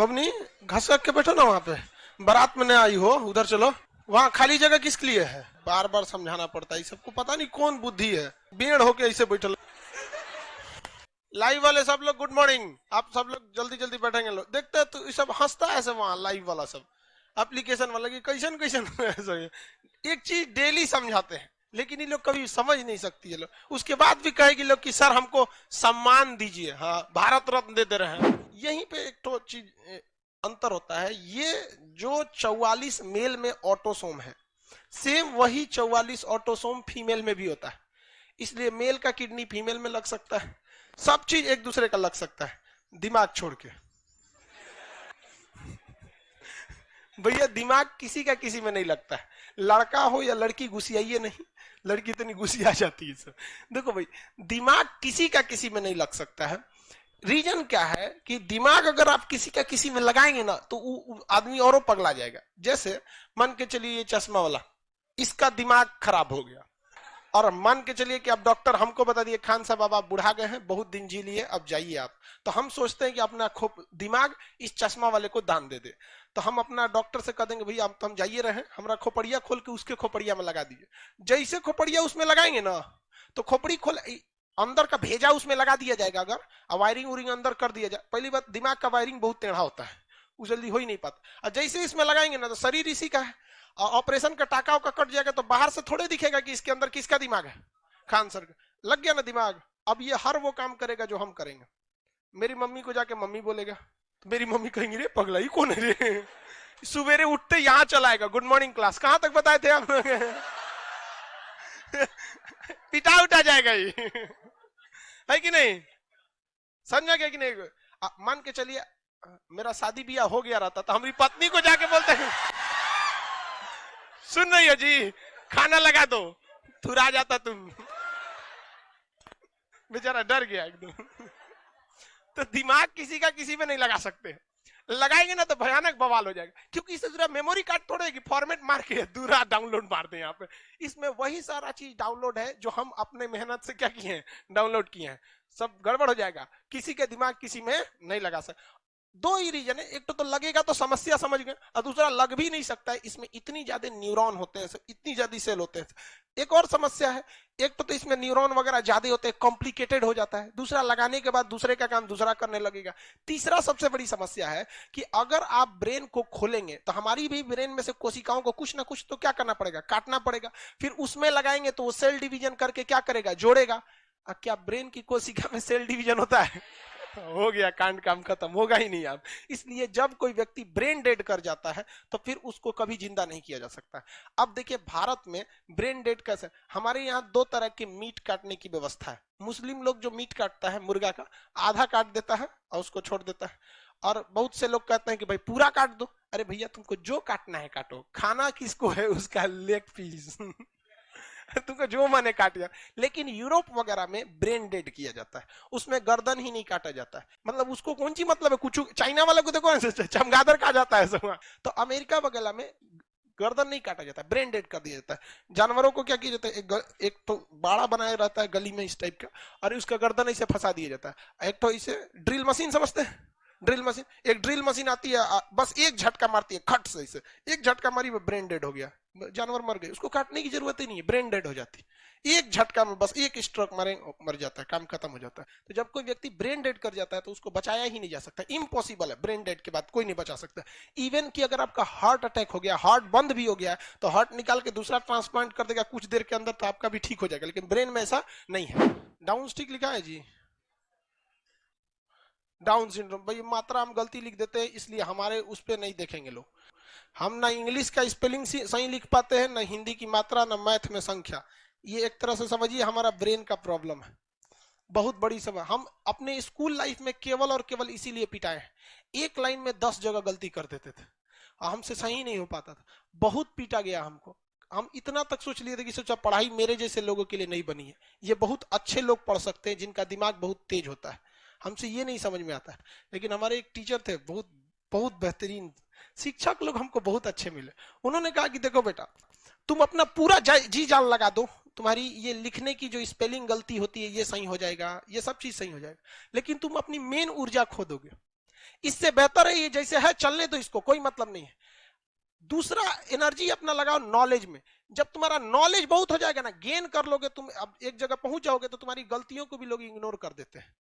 बबनी घसक के बैठो ना वहाँ पे, बारात में न आई हो, उधर चलो। वहाँ खाली जगह किसके लिए है? बार बार समझाना पड़ता है सबको, पता नहीं कौन बुद्धि है, बेड़ होके ऐसे बैठल। लाइव वाले सब लोग गुड मॉर्निंग, आप सब लोग जल्दी जल्दी बैठेंगे। लोग देखते हैं तो ये सब हंसता है सब, वहाँ लाइव वाला सब एप्लीकेशन वाला की कैसन कैसन एक चीज डेली समझाते हैं, लेकिन ये लोग कभी समझ नहीं सकती है लोग। उसके बाद भी कहेगी लोग कि सर हमको सम्मान दीजिए, हाँ भारत रत्न दे दे रहे हैं। यहीं पे एक तो चीज अंतर होता है, ये जो 44 मेल में ऑटोसोम है, सेम वही 44 ऑटोसोम फीमेल में भी होता है। इसलिए मेल का किडनी फीमेल में लग सकता है, सब चीज एक दूसरे का लग सकता है, दिमाग छोड़ के। भैया दिमाग किसी का किसी में नहीं लगता है, लड़का हो या लड़की, घुसियाइए नहीं, लड़की इतनी घुसिया जाती है सब। देखो भाई, दिमाग किसी का किसी में नहीं लग सकता है। रीजन क्या है कि दिमाग अगर आप किसी का किसी में लगाएंगे ना तो आदमी औरों पगला जाएगा। जैसे मान के चलिए ये चश्मा वाला, इसका दिमाग खराब हो गया, और मान के चलिए कि अब डॉक्टर हमको बता दिए खान साहब अब आप बुढ़ा गए हैं, बहुत दिन जी लिए, अब जाइए आप। तो हम सोचते हैं कि अपना दिमाग इस चश्मा वाले को दान दे दे। तो हम अपना डॉक्टर से कह देंगे भैया तो हम जाइए रहे, हमारा खोपड़िया खोल के उसके खोपड़िया में लगा दीजिए। जैसे खोपड़िया उसमें लगाएंगे ना तो खोपड़ी खोल अंदर का भेजा उसमें लगा दिया जाएगा। अगर वायरिंग उरिंग अंदर कर दिया जाए, पहली बात दिमाग का वायरिंग बहुत टेढ़ा होता है, वो जल्दी हो ही नहीं पाता। और जैसे इसमें लगाएंगे ना तो शरीर इसी का है, ऑपरेशन का टाका का कट जाएगा तो बाहर से थोड़े दिखेगा कि इसके अंदर किसका दिमाग है, खान सर का। लग गया ना दिमाग, अब ये हर वो काम करेगा जो हम करेंगे। मेरी मम्मी को जाके मम्मी बोलेगा तो मेरी मम्मी कहेंगी रे पगला ही कौन है रे, सवेरे उठते यहाँ चलाएगा गुड मॉर्निंग क्लास, कहां तक बताए थे आप लोग? पिटा उठा जाएगा ये, है कि नहीं? समझा गया कि नहीं? मान के चलिए मेरा शादी ब्याह हो गया रहता तो हमारी पत्नी को जाके बोलते हैं सुन रही हो जी खाना लगा दो, थुरा जाता तुम। बेचारा डर गया एकदम। तो दिमाग किसी का किसी में नहीं लगा सकते, लगाएंगे ना तो भयानक बवाल हो जाएगा। क्योंकि इससे दूसरा मेमोरी कार्ड थोड़े कि फॉर्मेट मार के दूसरा डाउनलोड मार दे यहाँ पे, इसमें वही सारा चीज डाउनलोड है जो हम अपने मेहनत से क्या किए हैं, डाउनलोड किए हैं। सब गड़बड़ हो जाएगा, किसी के दिमाग किसी में नहीं लगा सकता। दो ही रीजन है, एक तो लगेगा तो समस्या समझ गए, और दूसरा लग भी नहीं सकता है, इसमें इतनी ज्यादा न्यूरॉन होते हैं, इतनी ज्यादा सेल होते हैं। एक और समस्या है, एक तो इसमें न्यूरॉन वगैरह ज्यादा होते हैं, कॉम्प्लिकेटेड हो जाता है। दूसरा लगाने के बाद दूसरे का काम दूसरा करने लगेगा। तीसरा सबसे बड़ी समस्या है कि अगर आप ब्रेन को खोलेंगे तो हमारी भी ब्रेन में से कोशिकाओं को कुछ ना कुछ तो क्या करना पड़ेगा, काटना पड़ेगा। फिर उसमें लगाएंगे तो वो सेल डिवीजन करके क्या करेगा, जोड़ेगा। क्या ब्रेन की कोशिका में सेल डिवीजन होता है? हो गया कांड, काम खत्म, होगा ही नहीं आप। इसलिए जब कोई व्यक्ति ब्रेन डेड कर जाता है तो फिर उसको कभी जिंदा नहीं किया जा सकता। अब देखिए भारत में ब्रेन डेड कैसे, हमारे यहाँ दो तरह के मीट काटने की व्यवस्था है। मुस्लिम लोग जो मीट काटता है मुर्गा का, आधा काट देता है और उसको छोड़ देता है, और बहुत से लोग कहते हैं कि भाई पूरा काट दो। अरे भैया तुमको जो काटना है काटो, खाना किसको है उसका लेग पीस तुमको जो माने काट जा। लेकिन यूरोप वगैरह में ब्रेन डेड किया जाता है, उसमें गर्दन ही नहीं काटा जाता है। मतलब उसको कौन सी मतलब है, कुछ चाइना वाले को देखो चमगादड़ कहा जाता है सब। तो अमेरिका वगैरह में गर्दन नहीं काटा जाता, ब्रेन डेड कर दिया जाता है। जानवरों को क्या किया जाता है, एक तो बाड़ा बनाया रहता है गली में इस टाइप का, और उसका गर्दन ऐसे फंसा दिया जाता है। एक तो इसे ड्रिल मशीन समझते हैं, ड्रिल मशीन, एक ड्रिल मशीन आती है, बस एक झटका मारती है, खट से इसे एक झटका मारी, ब्रेन डेड हो गया, जानवर मर गए, उसको काटने की जरूरत ही नहीं है, ब्रेन डेड हो जाती है। एक झटका में बस एक स्ट्रोक मारे मर जाता है, काम खत्म हो जाता है। तो जब कोई व्यक्ति ब्रेन डेड कर जाता है तो उसको बचाया ही नहीं जा सकता, इम्पॉसिबल है, ब्रेन डेड के बाद कोई नहीं बचा सकता। इवन कि अगर आपका हार्ट अटैक हो गया, हार्ट बंद भी हो गया, तो हार्ट निकाल के दूसरा ट्रांसप्लांट कर देगा कुछ देर के अंदर, तो आपका भी ठीक हो जाएगा। लेकिन ब्रेन में ऐसा नहीं है। डाउन स्टिक लिखा है जी, डाउन सिंड्रोम, भाई मात्रा हम गलती लिख देते हैं इसलिए हमारे उस पर नहीं देखेंगे लोग। हम ना इंग्लिश का स्पेलिंग सही लिख पाते हैं, ना हिंदी की मात्रा, ना मैथ में संख्या। ये एक तरह से समझिए हमारा ब्रेन का प्रॉब्लम है, बहुत बड़ी समझ। हम अपने स्कूल लाइफ में केवल और केवल इसीलिए पिटाए हैं, एक लाइन में 10 जगह गलती कर देते थे, हमसे सही नहीं हो पाता था, बहुत पीटा गया हमको। हम इतना तक सोच लिए थे कि सोचा पढ़ाई मेरे जैसे लोगों के लिए नहीं बनी है, ये बहुत अच्छे लोग पढ़ सकते हैं जिनका दिमाग बहुत तेज होता है, हमसे ये नहीं समझ में आता है। लेकिन हमारे एक टीचर थे, बहुत बहुत बेहतरीन शिक्षक लोग हमको बहुत अच्छे मिले। उन्होंने कहा कि देखो बेटा तुम अपना पूरा जी जान लगा दो, तुम्हारी ये लिखने की जो स्पेलिंग गलती होती है ये सही हो जाएगा, ये सब चीज सही हो जाएगा, लेकिन तुम अपनी मेन ऊर्जा खो दोगे। इससे बेहतर है ये जैसे है चलने दो, इसको कोई मतलब नहीं है। दूसरा, एनर्जी अपना लगाओ नॉलेज में। जब तुम्हारा नॉलेज बहुत हो जाएगा ना, गेन कर लोगे तुम, अब एक जगह पहुंच जाओगे तो तुम्हारी गलतियों को भी लोग इग्नोर कर देते हैं।